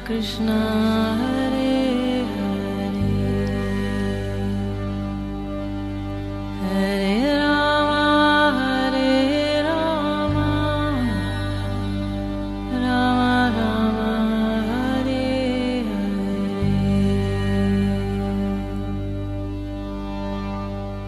कृष्णा हरे हरे हरे राम राम राम हरे हरे।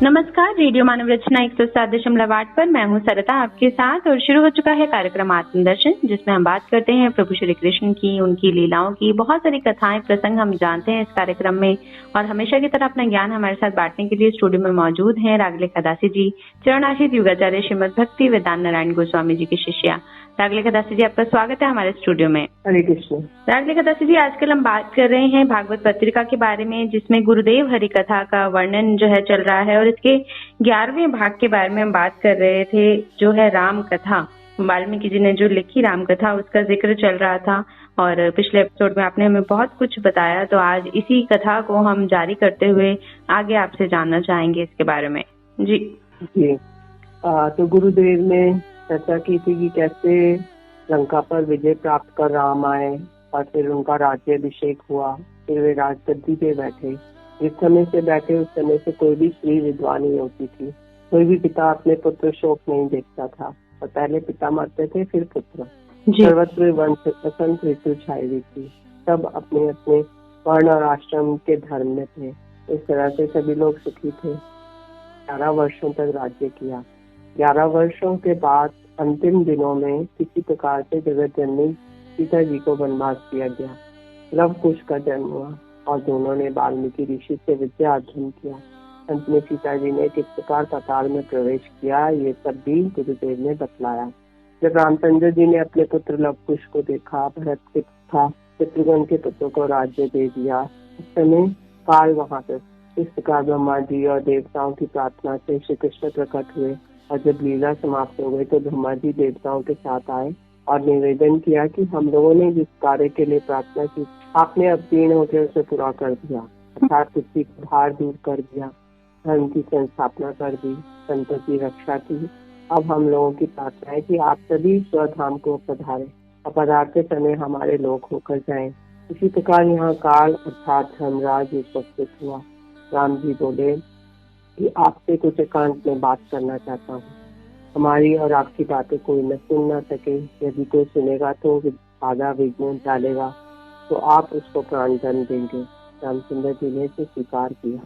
नमस्कार, रेडियो मानव रचना 107.8 पर मैं हूं सरिता आपके साथ और शुरू हो चुका है कार्यक्रम आत्मदर्शन, जिसमें हम बात करते हैं प्रभु श्री कृष्ण की, उनकी लीलाओं की। बहुत सारी कथाएं प्रसंग हम जानते हैं इस कार्यक्रम में और हमेशा की तरह अपना ज्ञान हमारे साथ बांटने के लिए स्टूडियो में मौजूद हैं रागलेखा दासी जी, चरणाशीष युगाचार्य श्रीमद भक्ति वेदांत नारायण गोस्वामी जी की शिष्या। रागलेखा दासी जी, आपका स्वागत है हमारे स्टूडियो में। हरे कृष्ण। रागलेखा दासी जी, आजकल हम बात कर रहे हैं भागवत पत्रिका के बारे में, जिसमें गुरुदेव हरि कथा का वर्णन जो है चल रहा है और इसके 11वें भाग के बारे में हम बात कर रहे थे, जो है राम कथा। वाल्मीकि जी ने जो लिखी राम कथा, उसका जिक्र चल रहा था और पिछले एपिसोड में आपने हमें बहुत कुछ बताया। तो आज इसी कथा को हम जारी करते हुए आगे आपसे जानना चाहेंगे इसके बारे में। जी तो गुरुदेव ने चर्चा की थी कि कैसे लंका पर विजय प्राप्त कर राम आए और फिर उनका राज्याभिषेक हुआ, फिर वे राजगद्दी पे बैठे। जिस समय से बैठे उस समय से कोई भी स्त्री विधवा नहीं होती थी, कोई भी पिता अपने पुत्र शोक नहीं देखता था और पहले पिता मरते थे फिर पुत्र। सर्वत्र वंश बसंत ऋतु छाई हुई थी, सब अपने अपने वर्ण और आश्रम के धर्म में थे। इस तरह से सभी लोग सुखी थे। 11 वर्षों तक राज्य किया। 11 वर्षों के बाद अंतिम दिनों में किसी प्रकार से जगत जननी सीता जी को वनवास दिया गया। लव कुश का जन्म हुआ और दोनों ने वाल्मीकि ऋषि से विद्या अध्ययन किया। अंत में सीता जी ने किस प्रकार पाताल में प्रवेश किया, ये सब भी गुरुदेव ने बतलाया। जब रामचंद्र जी ने अपने पुत्र लव कुश को देखा, भरत के तथा शत्रुघ्न के पुत्रों को राज्य दे दिया, उस समय काल वहां पर इस प्रकार ब्रह्मा जी और देवताओं की प्रार्थना से श्री कृष्ण प्रकट हुए और जब लीला समाप्त हो गई तो ब्रह्मा जी देवताओं के साथ आए और निवेदन किया कि हम लोगों ने जिस कार्य के लिए प्रार्थना की, आपने अवतीर्ण होकर उसे पूरा कर दिया, अर्थात पृथ्वी का भार दूर कर दिया, धर्म की संस्थापना कर दी, संतों की रक्षा की। अब हम लोगों की प्रार्थना है कि आप सभी स्वधाम को पधारें और पधारते समय हमारे लोग होकर जाएं। इसी प्रकार यहाँ काल अर्थात धर्मराज उपस्थित हुआ। राम जी बोले कि आपसे कुछ एकांत में बात करना चाहता हूँ। हमारी और आपकी बातें कोई न सुन न सके, यदि कोई सुनेगा तो बाधा विघ्न डालेगा, तो आप उसको प्राण दंड देंगे। रामचंद्र जी ने इसे स्वीकार किया।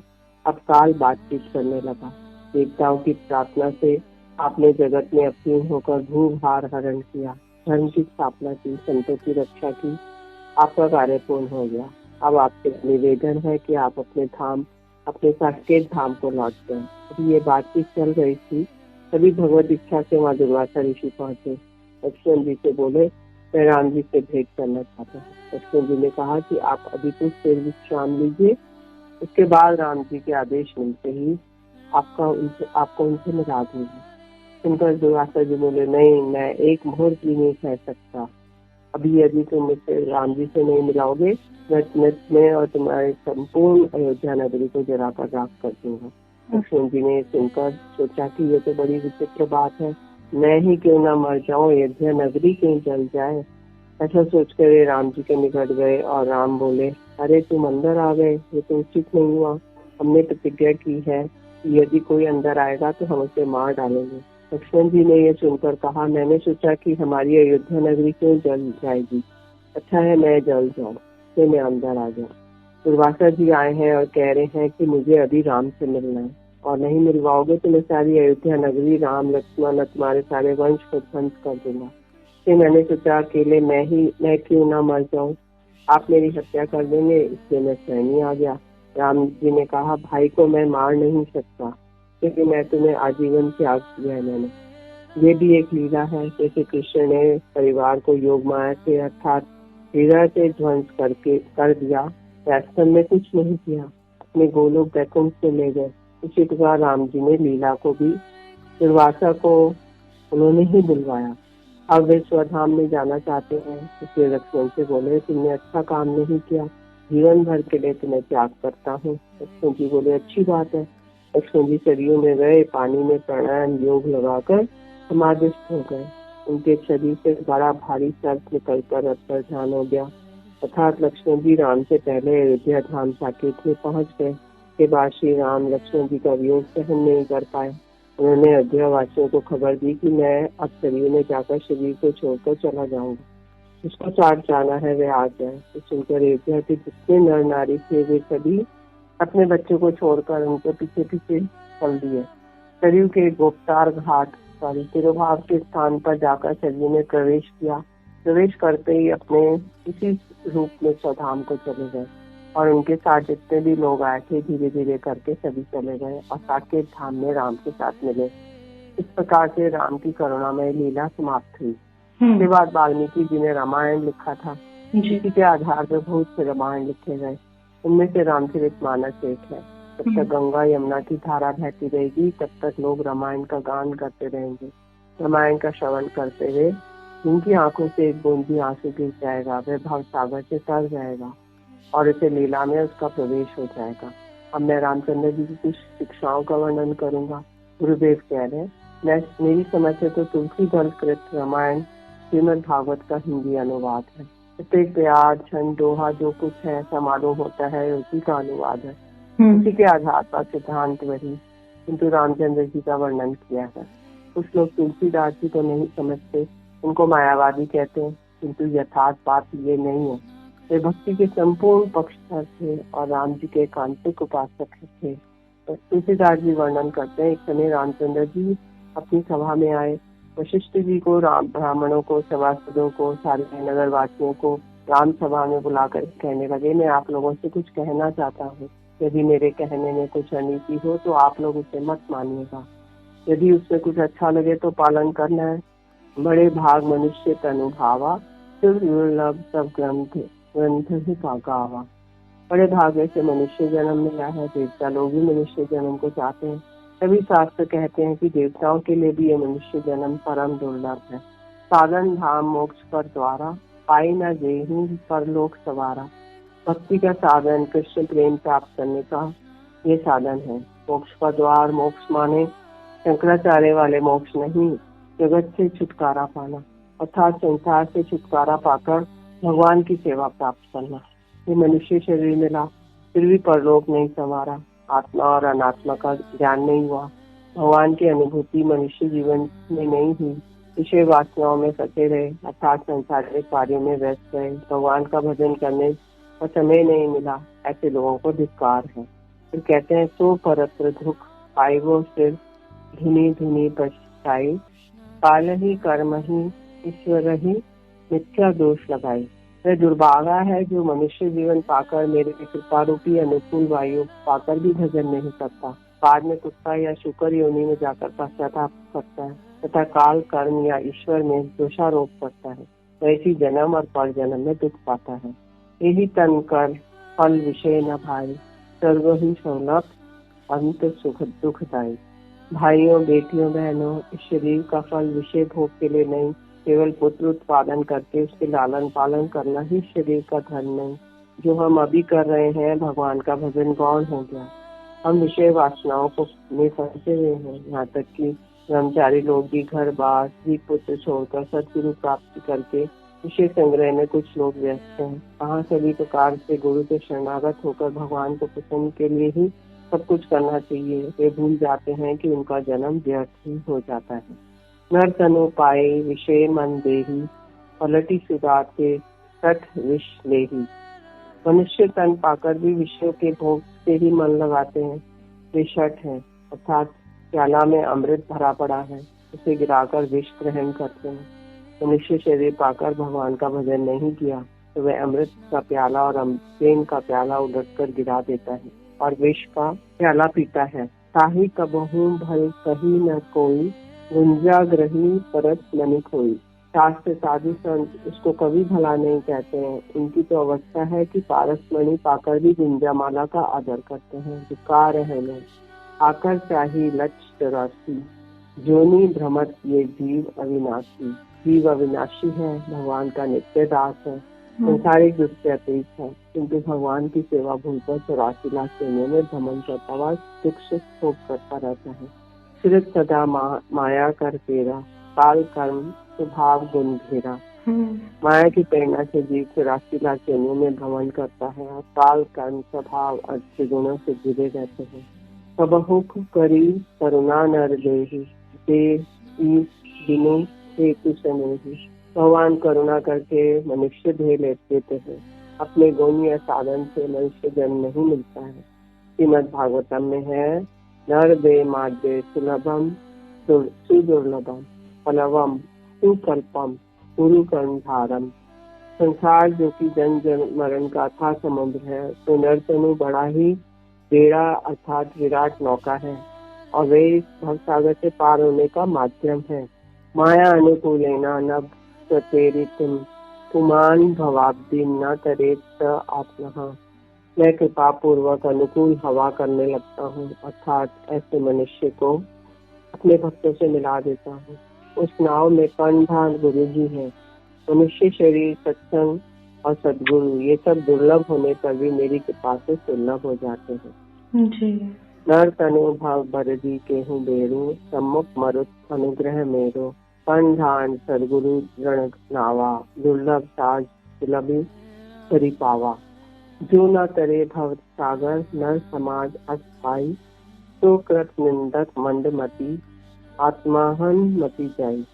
अब काल बातचीत करने लगा। देवताओं की प्रार्थना से आपने जगत में अवतीर्ण होकर भूभार हरण किया, धर्म की स्थापना की, संतों की रक्षा की, आपका कार्य पूर्ण हो गया। अब आपसे निवेदन है कि आप अपने धाम, अपने साकेत धाम को लौट गए। अभी ये बातचीत चल रही थी, तभी भगवत इच्छा से वहाँ दुर्वासा ऋषि पहुंचे। लक्ष्मण जी से बोले, मैं राम जी से भेंट करना चाहता हूँ। लक्ष्मण जी ने कहा कि आप अभी कुछ देर विश्राम लीजिए, उसके बाद राम जी के आदेश मिलते ही आपको उनसे मिला दूंगी। सुनकर दुर्वासा जी बोले, नहीं, मैं एक मुहूर्त भी नहीं सह सकता। अभी यदि तुम मुझसे राम जी से नहीं मिलाओगे, मैं और तुम्हारे संपूर्ण अयोध्या नगरी को जलाकर राख कर दूंगा। लक्ष्मण जी ने सुनकर सोचा कि ये तो बड़ी विचित्र बात है, मैं ही क्यों ना मर जाऊं, अयोध्या नगरी क्यों जल जाए। ऐसा सोचकर वे राम जी के निकट गए और राम बोले, अरे तुम अंदर आ गए, ये तो उचित नहीं हुआ। हमने प्रतिज्ञा की है कि यदि कोई अंदर आएगा तो हम उसे मार डालेंगे। लक्ष्मण जी ने यह सुनकर कहा, मैंने सोचा कि हमारी अयोध्या नगरी क्यों जल जाएगी, अच्छा है मैं जल जाऊं। फिर मैं अंदर आ गया। दुर्वासा जी आए हैं और कह रहे हैं कि मुझे अभी राम से मिलना है और नहीं मिलवाओगे तो मैं सारी अयोध्या नगरी, राम लक्ष्मण, तुम्हारे सारे वंश को ध्वंस कर दूंगा। फिर मैंने सोचा अकेले मैं क्यों ना मर जाऊं, आप मेरी हत्या कर देंगे, इसलिए मैं स्वयं ही आ गया। राम जी ने कहा, भाई को मैं मार नहीं सकता क्योंकि मैं तुम्हें आजीवन त्याग किया है। मैंने ये भी एक लीला है, जैसे कृष्ण ने परिवार को योग माया से अर्थात हृदय से ध्वंस कर दिया, वास्तव में कुछ नहीं किया, अपने गोलोक वैकुंठ से ले गए। इसी प्रकार राम जी ने लीला को भी दुर्वासा को उन्होंने ही बुलवाया। अब वे स्वधाम में जाना चाहते हैं, इसलिए लक्ष्मण से बोले, तुमने अच्छा काम नहीं किया, जीवन भर के लिए तुम्हें त्याग करता हूँ। लक्ष्मण जी बोले, अच्छी बात है। लक्ष्मण जी सरयू में गए, पानी में प्राणायाम योग लगाकर समाधिस्थ हो गए। उनके शरीर से बड़ा भारी सर्प निकलकर अंतर्धान हो गया। अर्थात लक्ष्मण जी राम से पहले अयोध्या धाम साकेत में पहुंच गए। के बाद श्री राम लक्ष्मण जी का वियोग सहन नहीं कर पाए। उन्होंने अयोध्या वासियों को खबर दी कि मैं अब सरयू में जाकर शरीर को छोड़कर चला जाऊंगा, जिसको चाट जाना है वह आ जाए। तो सुनकर अयोध्या के जितने नर नारी थे वे सभी अपने बच्चों को छोड़कर उनके पीछे पीछे चल दिए। सरयू के गोपतार घाट तिरुभाव के स्थान पर जाकर सरयू में प्रवेश किया। प्रवेश करते ही अपने इसी रूप में स्वधाम को चले गए और उनके साथ जितने भी लोग आए थे धीरे धीरे करके सभी चले गए और साकेत धाम में राम के साथ मिले। इस प्रकार से राम की करुणामय लीला समाप्त हुई। इसके बाद वाल्मीकि जी ने रामायण लिखा था। इसी के आधार पर बहुत से रामायण लिखे गए। उनमें से रामचरितमानस एक है। जब तक गंगा यमुना की धारा बहती रहेगी तब तक लोग रामायण का गान करते रहेंगे। रामायण का श्रवण करते हुए जिनकी आंखों से एक बूंद भी आंसू गिर जाएगा वह भव सागर से तर जाएगा और इसे लीला में उसका प्रवेश हो जाएगा। अब मैं रामचंद्र जी की कुछ शिक्षाओं का वर्णन करूंगा। गुरुदेव कह रहे हैं, मेरी समझ से तो तुलसीदल कृत रामायण श्रीमद् भागवत का हिंदी अनुवाद है। प्रत्येक प्यार छंद दोहा जो कुछ है ऐसा मालूम होता है उसी का अनुवाद है। उसी के आधार पर सिद्धांत वही किंतु रामचंद्र जी का वर्णन किया है। कुछ लोग तुलसीदास जी को नहीं समझते, उनको मायावादी कहते हैं, किंतु यथार्थ बात ये नहीं है। वे भक्ति के संपूर्ण पक्षधर थे और राम जी के एकांतिक उपासक थे। तो तुलसीदास जी वर्णन करते हैं, एक समय रामचंद्र जी अपनी सभा में आए। वशिष्ठ जी को ब्राह्मणों को सभासदों को सारे नगर वासियों को राम सभा में बुलाकर कहने लगे, मैं आप लोगों से कुछ कहना चाहता हूँ। यदि मेरे कहने में कुछ अनीति हो तो आप लोग उसे मत मानिएगा, यदि उसमें कुछ अच्छा लगे तो पालन करना है। बड़े भाग मनुष्य तनुभावा दुर्लभ सब ग्रंथ ही गावा। बड़े भाग्य से मनुष्य जन्म मिला है। देवता लोग भी मनुष्य जन्म को चाहते हैं। सभी शास्त्र कहते हैं कि देवताओं के लिए भी ये मनुष्य जन्म परम दुर्लभ है। साधन धाम मोक्ष पर द्वारा पाई न जेहि परलोक सवारा। भक्ति का साधन कृष्ण प्रेम प्राप्त करने का ये साधन है। मोक्ष का द्वार, मोक्ष माने शंकराचार्य वाले मोक्ष नहीं, जगत से छुटकारा पाना अर्थात संसार से छुटकारा पाकर भगवान की सेवा प्राप्त करना। ये मनुष्य शरीर मिला फिर भी परलोक नहीं संवारा, आत्मा और अनात्मा का ज्ञान नहीं हुआ, भगवान की अनुभूति मनुष्य जीवन में नहीं हुई, विषय वासनाओं में फंसे रहे अर्थात संसारिक कार्यों में व्यस्त रहे, भगवान का भजन करने का समय नहीं मिला, ऐसे लोगों को धिक्कार है। फिर कहते हैं, सो परत्र दुख पाए वो सिर धुनी धुनी पछताई, काल ही कर्म ही ईश्वर ही मिथ्या दोष लगाई। वह दुर्भागा है जो मनुष्य जीवन पाकर मेरे कृपा रूपी अनुकूल वायु पाकर भी भजन नहीं करता, बाद में कुत्ता या शुकर योनि में जाकर पश्चाताप करता है तथा काल कर्म या ईश्वर में दोषारोप करता है, वैसी जन्म और पर जन्म में दुख पाता है। यही तन कर फल विषय न भाई, सर्व ही सौलभ अंत सुख दुखदायी। भाइयों बेटियों बहनों, इस शरीर का फल विषय भोग के लिए नहीं, केवल पुत्र उत्पादन करके उसके लालन पालन करना ही शरीर का धर्म नहीं। जो हम अभी कर रहे हैं भगवान का भजन गौण हो गया। हम विषय वासनाओं को में फंसे हुए हैं। यहाँ तक कि ब्रह्मचारी लोग भी घर बार स्त्री पुत्र छोड़कर सदगुरु प्राप्ति करके विषय संग्रह में कुछ लोग व्यस्त हैं। कहाँ सभी प्रकार से गुरु के शरणागत होकर भगवान को प्रसन्न के लिए ही सब कुछ करना चाहिए। वे भूल जाते हैं कि उनका जन्म व्यर्थ ही हो जाता है। नर तनु पाए विषय मन देही, पलटी सुधाते सठ विष लेही। मनुष्य तन पाकर भी विषयों के भोग से ही मन लगाते हैं। वे शठ है अर्थात प्याला में अमृत भरा पड़ा है, उसे गिराकर विष ग्रहण करते हैं। मनुष्य शरीर पाकर भगवान का भजन नहीं किया तो वह अमृत का प्याला और प्रेम का प्याला उलटकर गिरा देता है और विष का प्याला पीता है। ताही कबहू भल कही न कोई, गुंजा ग्रही परत मनि खोई। शास्त्र साधु संत उसको कभी भला नहीं कहते हैं। उनकी तो अवस्था है कि पारस मणि पाकर भी गुंजा माला का आदर करते हैं। धिक्कार है लोग आकर चाही लक्ष्य चौरासी, जोनी भ्रमत ये जीव अविनाशी। जीव अविनाशी है, भगवान का नित्य दास है, संसारिक दुख से अतीत है, किंतु भगवान की सेवा भूलकर 84 लाख योनियों में भ्रमण करता हुआ शिक्षित भोग करता रहता है। सिरत सदा माया कर तेरा, काल कर्म स्वभाव गुण घेरा। माया की प्रेरणा से जीव 84 लाख योनियों में भ्रमण करता है और काल कर्म स्वभाव अच्छे गुणों से जुड़े रहते हैं। सबहुख करी करुणा नर देहि देव बिनु हेतु सनेहि। भगवान करुणा करके मनुष्य देह लेते हैं। अपने गुण या साधन से मनुष्य जन्म नहीं मिलता है। श्रीमद् भागवतम में है, नर दे माद्य सुलभम सुदुर्लभम फलवम सुकल्पम गुरु कर्णधारम। संसार जो कि जन्म जन्म मरण का था समुद्र है, तो नरतनु बड़ा ही बेड़ा अर्थात विराट नौका है और वे इस भवसागर से पार होने का माध्यम है। माया अनुकूलेना न प्रतेरितुम पुमान भवाब्दि न तरेत आत्महा। मैं कृपा पूर्वक अनुकूल हवा करने लगता हूँ, अर्थात ऐसे मनुष्य को अपने भक्तों से मिला देता हूँ। उस नाव में कर्णधार गुरु जी है। मनुष्य शरीर, सत्संग और सद्गुरु ये सब दुर्लभ होने पर भी मेरी कृपा से सुलभ हो जाते हैं जी। नर तनु भाव बरदी के हूँ बेरू, सम्मुख मरुत अनुग्रह मेरो। कर्णधान सदगुरु रण नावा, दुर्लभ साज सुलभी हरि पावा। जो न तरे भव सागर नर समाज अस्थाई, तो कृत निंदक मंदमती आत्माहन मती जाई।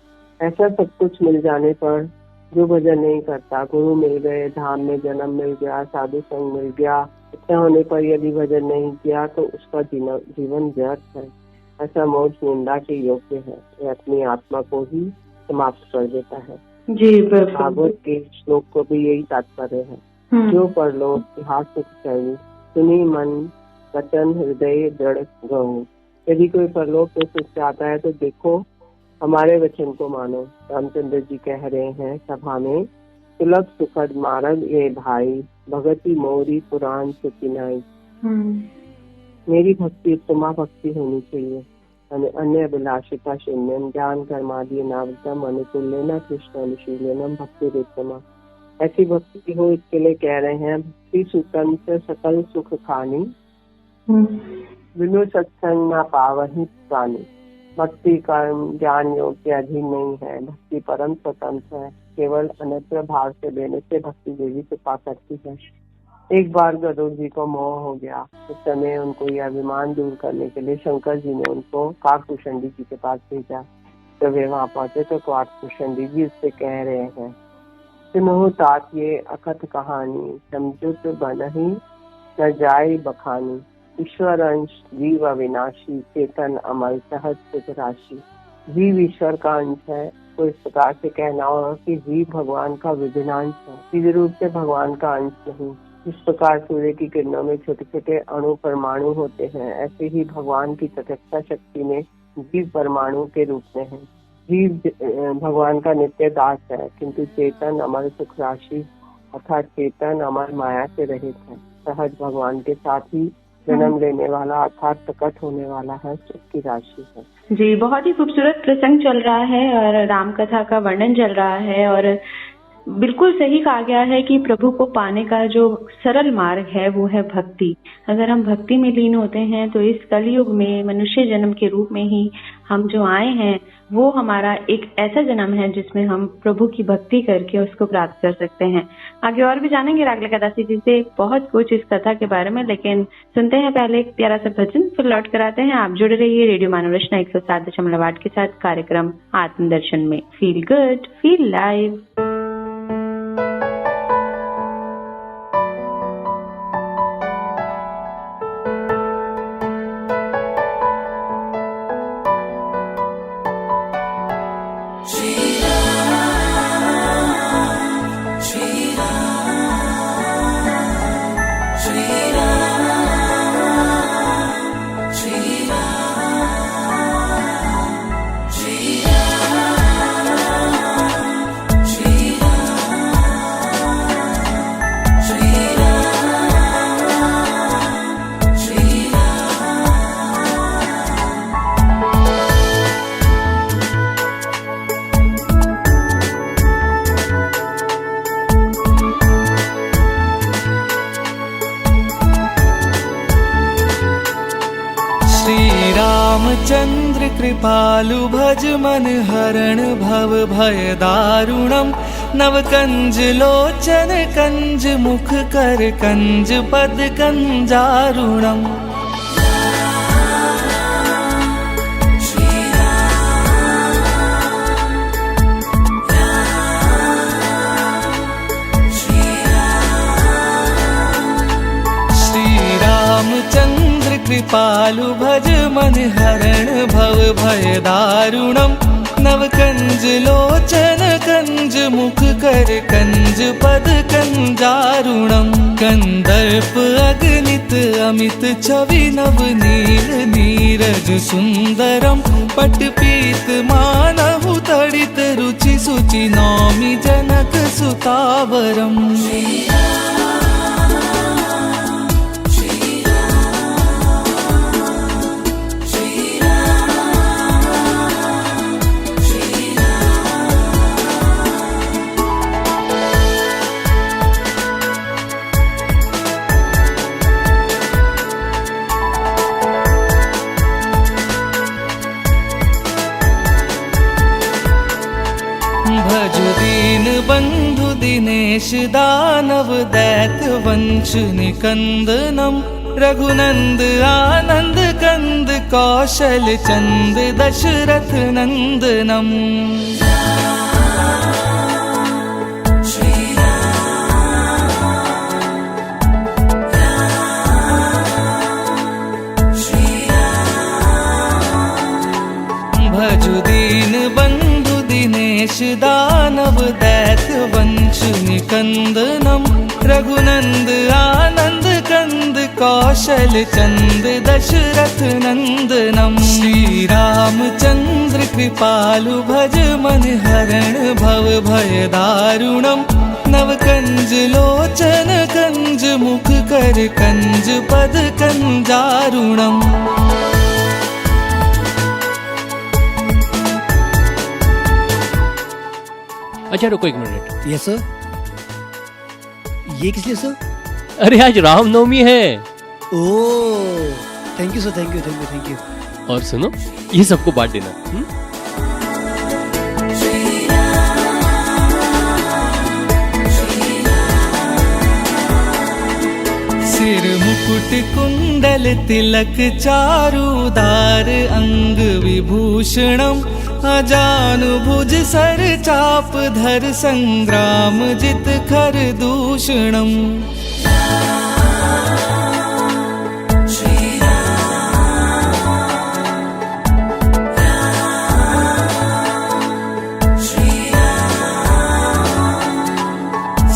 ऐसा सब कुछ मिल जाने पर जो भजन नहीं करता, गुरु मिल गए, धाम में जन्म मिल गया, साधु संग मिल गया, इतना होने पर यदि भजन नहीं किया तो उसका जीवन व्यर्थ है। ऐसा मौज निंदा के योग्य है। यह अपनी आत्मा को ही समाप्त कर देता है। जी भागवत के श्लोक को भी यही तात्पर्य है। जो परलोक इतिहास सुख चाहिए, सुनी मन वचन हृदय दृढ़ गहू। यदि कोई परलोक में सुख चाहता है तो देखो हमारे वचन को मानो। रामचंद्र जी कह रहे हैं सभा में, सुलभ सुखद मार्ग ये भाई, भगति मोरी पुराण सुखिनाई। मेरी भक्ति उत्तमा भक्ति होनी चाहिए। अन्य अभिलाषिता शून्यम ज्ञान कर्मादि नावतम अनुकूलेन कृष्ण अनुशीलनम भक्ति उत्तमा। ऐसी भक्ति हो, इसके लिए कह रहे हैं, भक्ति सुतंत्र सकल सुख खानी, बिनु सत्संग न पावहि प्राणी। भक्ति कर्म ज्ञान योग के अधीन नहीं है। भक्ति परम स्वतंत्र है। केवल अन्यत्र भाव से देने से भक्ति देवी कृपा करती है। एक बार गरुड़ जी को मोह हो गया। उस समय उनको यह अभिमान दूर करने के लिए शंकर जी ने उनको काकभूषणी जी के पास भेजा। जब वे वहाँ पहुंचे तो काकभूषणी जी उससे कह रहे हैं, सुनो तात ये अकथ कहानी, समझुत बनहि न जाय बखानी। ईश्वर अंश जीव अविनाशी, चेतन अमल सहज सुख राशि। जीव ईश्वर का अंश है, तो इस प्रकार से कहना होगा कि जीव भगवान का विभिन्नांश है, सीधे रूप से भगवान का अंश नहीं। इस प्रकार सूर्य की किरणों में छोटे छोटे अणु परमाणु होते हैं, ऐसे ही भगवान की तटस्था शक्ति में जीव परमाणु के रूप में है। जीव भगवान का नित्य दास है, किंतु चेतन अमर सुख राशि अर्थात चेतन अमर माया से रहित है। सहज भगवान के साथ ही जन्म लेने वाला अर्थात प्रकट होने वाला है, सुख की राशि है। जी, बहुत ही खूबसूरत प्रसंग चल रहा है और राम कथा का वर्णन चल रहा है और बिल्कुल सही कहा गया है कि प्रभु को पाने का जो सरल मार्ग है वो है भक्ति। अगर हम भक्ति में लीन होते हैं तो इस कलयुग में मनुष्य जन्म के रूप में ही हम जो आए हैं वो हमारा एक ऐसा जन्म है जिसमें हम प्रभु की भक्ति करके उसको प्राप्त कर सकते हैं। आगे और भी जानेंगे रागला कदासी जी से बहुत कुछ इस कथा के बारे में, लेकिन सुनते हैं पहले एक प्यारा सा भजन, फिर लौट कर आते हैं। आप जुड़े रहिए रेडियो मानव रचना 107.8 के साथ कार्यक्रम आत्मदर्शन में। Feel good, feel live. Shri कृपालु भज मन हरण भव भय दारुणम। नव कंज लोचन कंज मुख कर कंज पद कंजारुणम। रामचंद्र कृपालु भज मन हरण भव भय दारुणम। नव कंज लोचन कंज मुख कर कंज पद कंजारुणम। कंदर्प अगणित अमित छवि नव नील नीरज सुंदरम। पट पीत मानहु तड़ित रुचि सुचि नौमि जनक सुतावरम। भजु दीन बंधु दिनेश दानव दैत वंश निकंदनम। रघुनंद आनंद कंद कौशल चंद दशरथ नंदनम। भजु दीन बंधु दिनेश दानव दैत वंश निकंदनम। रघुनंद आनंद कंद कौशल चंद दशरथ नंदनम। श्री रामचंद्र कृपालु भज मन हरण भव भय दारुणम। नव कंज लोचन कंज मुख कर कंज पद कंजारुणम। अच्छा रुको एक मिनट। Yes sir. ये किस लिए सर? अरे आज रामनवमी है। Oh thank you sir, thank you thank you thank you. और सुनो ये सबको बांट देना। सिर मुकुट कुंडल तिलक चारुदार अंग विभूषणम। अजानु भुज सर चाप धर संग्राम जित खर दूषणम।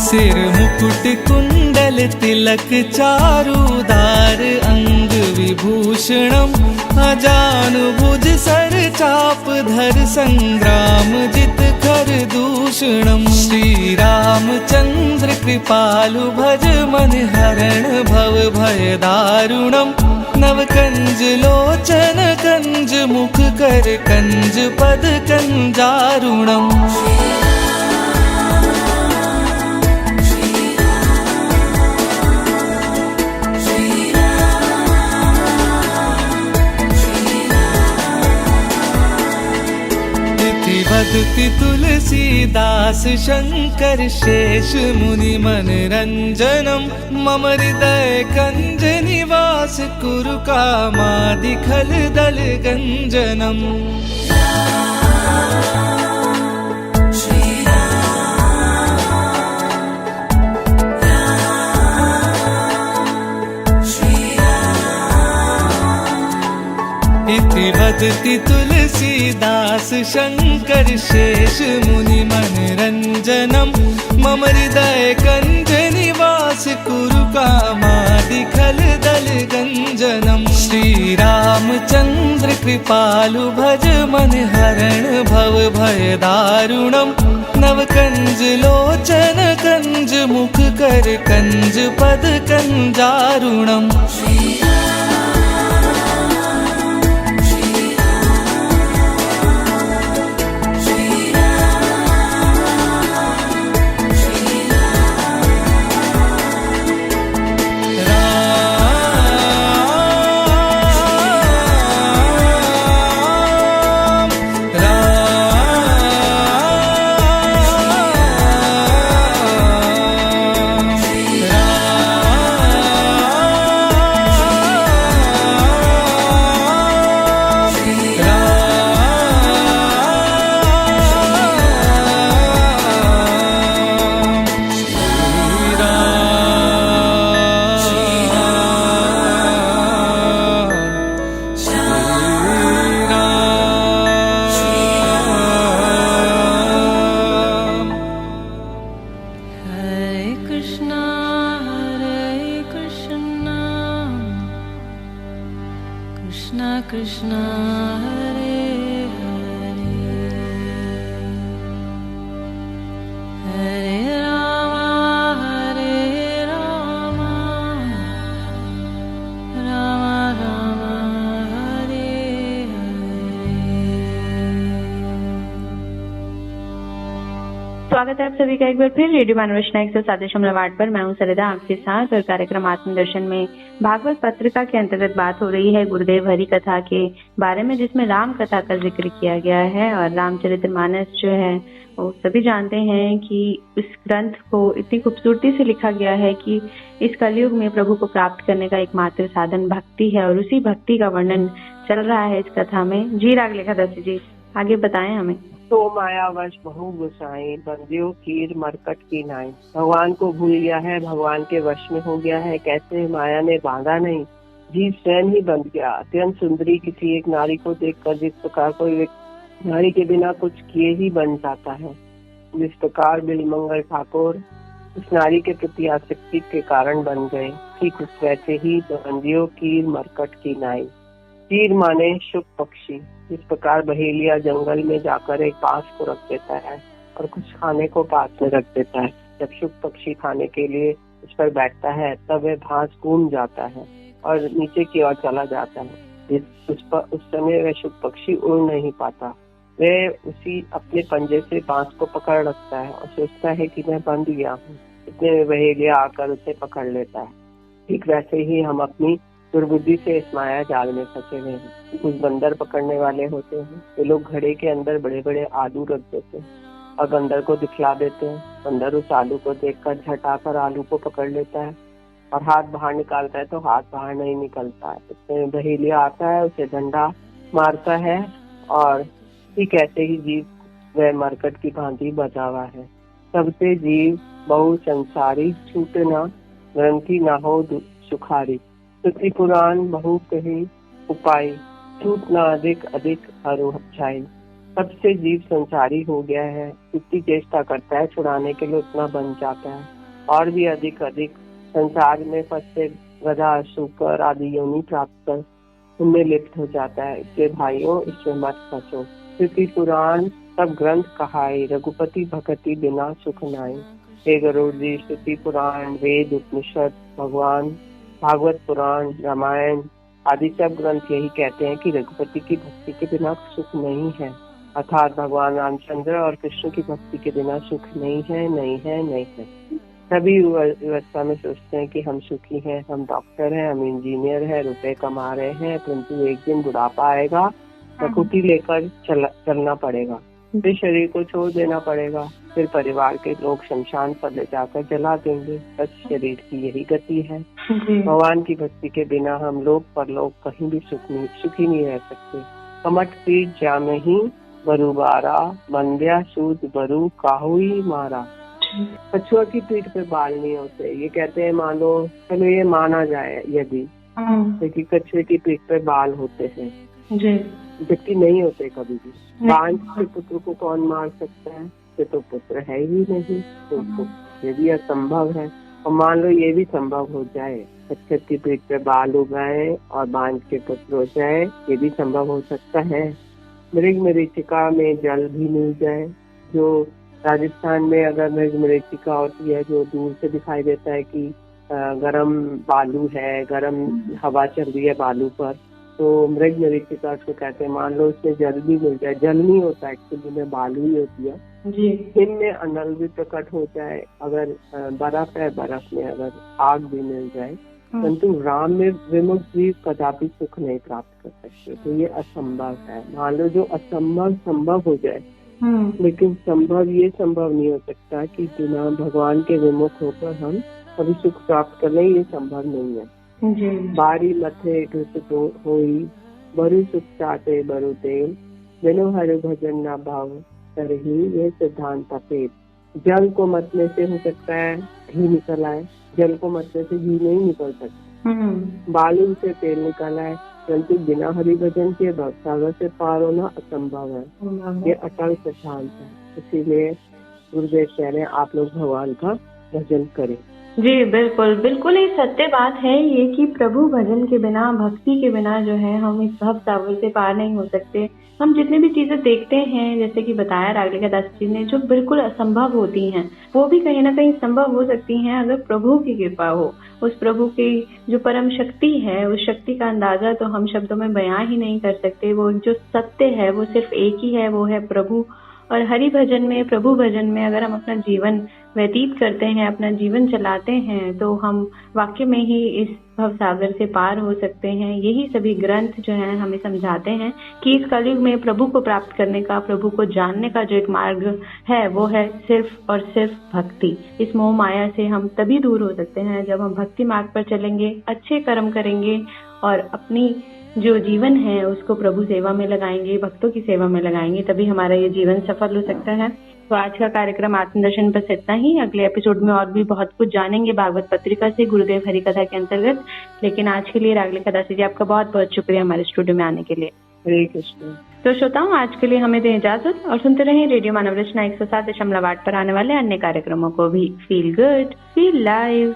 सिर मुकुट कुंडल तिलक चारुदार अंग विभूषणम। अजानु भुज सर चाप धर संग्राम जित खर दूषणम। श्री रामचंद्र कृपालु भज मन हरण भव भय दारुणम। नव कंज लोचन कंज मुख कर कंज पद कंजारुणम। भक्ति तुलसीदास शंकर शेष मुनि मन रंजनम। मम हृदय कंज निवास कुरु कामादि खल दल गंजनम। इति वदति तुलसीदास शंकर शेष मुनि मन रंजनम। मम हृदय कंज निवास कुरु कामादि खल दल गंजनम। श्री रामचंद्र कृपालु भज मन हरण भव भय दारुणम। नव कंज लोचन कंज मुख कर कंज पद कंजारुणम। स्वागत है आप सभी का एक बार फिर रेडियो मानव रचना 107.8 पर। मैं हूं सरिता आपके साथ और कार्यक्रम आत्मदर्शन में भागवत पत्रिका के अंतर्गत बात हो रही है गुरुदेव हरि कथा के बारे में, जिसमें राम कथा का जिक्र किया गया है। और रामचरितमानस जो है वो सभी जानते हैं कि इस ग्रंथ को इतनी खूबसूरती से लिखा गया है कि इस कलयुग में प्रभु को प्राप्त करने का एकमात्र साधन भक्ति है, और उसी भक्ति का वर्णन चल रहा है इस कथा में। जी राग लेखा दासी जी, आगे बताएं हमें। तो मायावश बहु गुसाई, बंदियों कीर मरकट की नाई। भगवान को भूल गया है, भगवान के वश में हो गया है। कैसे माया ने बांधा नहीं, जीव स्वयं ही बंध गया। अत्यंत सुंदरी किसी एक नारी को देखकर जिस प्रकार कोई नारी के बिना कुछ किए ही बन जाता है, जिस प्रकार बिलमंगल ठाकुर उस नारी के प्रति आसक्ति के कारण बन गए, ठीक उस वैसे ही बंदियों कीर मरकट की नाई। कीर माने शुक पक्षी। जिस प्रकार बहेलिया जंगल में जाकर एक बांस को रख देता है और कुछ खाने को पास में रख देता है, जब शुक पक्षी खाने के लिए उस पर बैठता है तब वह घास घूम जाता है और नीचे की ओर चला जाता है। उस समय वह शुक पक्षी उड़ नहीं पाता। वह उसी अपने पंजे से बांस को पकड़ रखता है और सोचता है कि मैं बंध गया हूँ। इतने में बहेलिया आकर उसे पकड़ लेता है। ठीक वैसे ही हम अपनी दुर्बुद्धि से इस माया जाल में फंसे हुए हैं। कुछ बंदर पकड़ने वाले होते हैं, ये लोग घड़े के अंदर बड़े बड़े आलू रख देते हैं और बंदर को दिखला देते हैं। बंदर उस आलू को देखकर झटाकर आलू को पकड़ लेता है और हाथ बाहर निकालता है तो हाथ बाहर नहीं निकलता है। इसमें बहेलिया आता है, उसे डंडा मारता है और ठीक ऐसे ही जीव वह मरकट की भांति बचा हुआ है। सबसे जीव बहु संसारी, छूटे ना ग्रंथि ना हो सुखारी। श्रुति पुराण बहु कही उपाय, छूट ना अधिक अधिक हरु छाई। सबसे जीव संसारी हो गया है, इतनी चेष्टा करता है छुड़ाने के लिए उतना बन जाता है और भी अधिक अधिक संसार में फंसे गधा शुकर आदि योनि प्राप्त कर उनमें लिप्त हो जाता है। इसलिए भाइयों इसमें मत फंसो। श्रुति पुराण सब ग्रंथ कहाई, रघुपति भक्ति बिना सुख नाई। हे गरुड़ जी, श्रुति पुराण वेद उपनिषद भगवान भागवत पुराण रामायण आदि सब ग्रंथ यही कहते हैं कि रघुपति की भक्ति के बिना सुख नहीं है, अर्थात भगवान रामचंद्र और कृष्ण की भक्ति के बिना सुख नहीं है, नहीं है, नहीं है। सभी व्यवस्था में सोचते हैं कि हम सुखी हैं, हम डॉक्टर हैं, हम इंजीनियर हैं, रुपए कमा रहे हैं, परंतु एक दिन बुढ़ापा आएगा, प्रकृति लेकर चलना पड़ेगा, फिर शरीर को छोड़ देना पड़ेगा, फिर परिवार के लोग शमशान पर ले जाकर जला देंगे। बस शरीर की यही गति है। भगवान की भक्ति के बिना हम लोग परलोक कहीं भी सुखी नहीं रह सकते। कमट पीठ जाम ही बरुबारा, बंध्या सूद बरु काहुई मारा। कछुआ की पीठ पे बाल नहीं होते। ये कहते हैं मानो, चलो ये माना जाए यदि, क्योंकि कछुए की पीठ पे बाल होते हैं, जबकि नहीं होते कभी भी। बांझ के पुत्र को कौन मार सकता है? ये तो पुत्र है ही नहीं, तो ये भी असंभव है। और मान लो ये भी संभव हो जाए, कछुए की पीठ पे बाल उगाए और बांझ के पुत्र हो जाए, ये भी संभव हो सकता है। मृग मरीचिका में जल भी मिल जाए। जो राजस्थान में अगर मृग मरीचिका होती है, जो दूर से दिखाई देता है कि गरम बालू है, गरम हवा चल रही है बालू पर, तो मृग मरीचिका उसको कहते हैं। मान लो उसमें जल भी मिल जाए, जल नहीं होता एक्चुअली में बालू ही होती है जी। इनमें अनल भी प्रकट हो जाए, अगर बर्फ है, बर्फ में अगर आग भी मिल जाए, परंतु राम में विमुक्त जीव कदापि सुख नहीं प्राप्त कर सकते। तो ये असंभव है। मान लो जो असंभव संभव हो जाए, लेकिन ये संभव नहीं हो सकता कि बिना भगवान के विमुख होकर हम कभी सुख प्राप्त कर लें, ये संभव नहीं है। बारी मथे घुस होई, बरु सुख चाटे बरु तेल, बिनो हर भजन ना भाव तरही, ये सिद्धांत फेल। जल को मतने से हो सकता है घी निकल आए, जल को मतने से घी नहीं निकल सकता। बालू से तेल निकल आए, परंतु बिना हरि भजन के भवसागर से पार होना असंभव है। ये अटल सिद्धांत है। इसीलिए गुरुदेव कह रहे हैं आप लोग भगवान का भजन करें। जी बिल्कुल, बिल्कुल ही सत्य बात है ये कि प्रभु भजन के बिना, भक्ति के बिना जो है हम इस भव सागर से पार नहीं हो सकते। हम जितने भी चीजें देखते हैं, जैसे कि बताया रागलिका दास जी ने, जो बिल्कुल असंभव होती हैं, वो भी कहीं ना कहीं संभव हो सकती हैं अगर प्रभु की कृपा हो। उस प्रभु की जो परम शक्ति है, उस शक्ति का अंदाजा तो हम शब्दों में बयां ही नहीं कर सकते। वो जो सत्य है वो सिर्फ एक ही है, वो है प्रभु। और हरि भजन में, प्रभु भजन में अगर हम अपना जीवन व्यतीत करते हैं, अपना जीवन चलाते हैं, तो हम वाकई में ही इस भवसागर से पार हो सकते हैं। यही सभी ग्रंथ जो हैं हमें समझाते हैं कि इस कलयुग में प्रभु को प्राप्त करने का, प्रभु को जानने का जो एक मार्ग है वो है सिर्फ और सिर्फ भक्ति। इस मोह माया से हम तभी दूर हो सकते हैं जब हम भक्ति मार्ग पर चलेंगे, अच्छे कर्म करेंगे और अपनी जो जीवन है उसको प्रभु सेवा में लगाएंगे, भक्तों की सेवा में लगाएंगे, तभी हमारा ये जीवन सफल हो सकता है। तो आज का कार्यक्रम आत्मदर्शन बस इतना ही। अगले एपिसोड में और भी बहुत कुछ जानेंगे भागवत पत्रिका से गुरुदेव हरि कथा के अंतर्गत। लेकिन आज के लिए रागले कदासी जी आपका बहुत बहुत शुक्रिया हमारे स्टूडियो में आने के लिए। हरे कृष्ण। तो श्रोताओं, आज के लिए हमें दें इजाजत और सुनते रहें रेडियो मानव रचना 107.8 पर आने वाले अन्य कार्यक्रमों को भी। Feel good, feel live.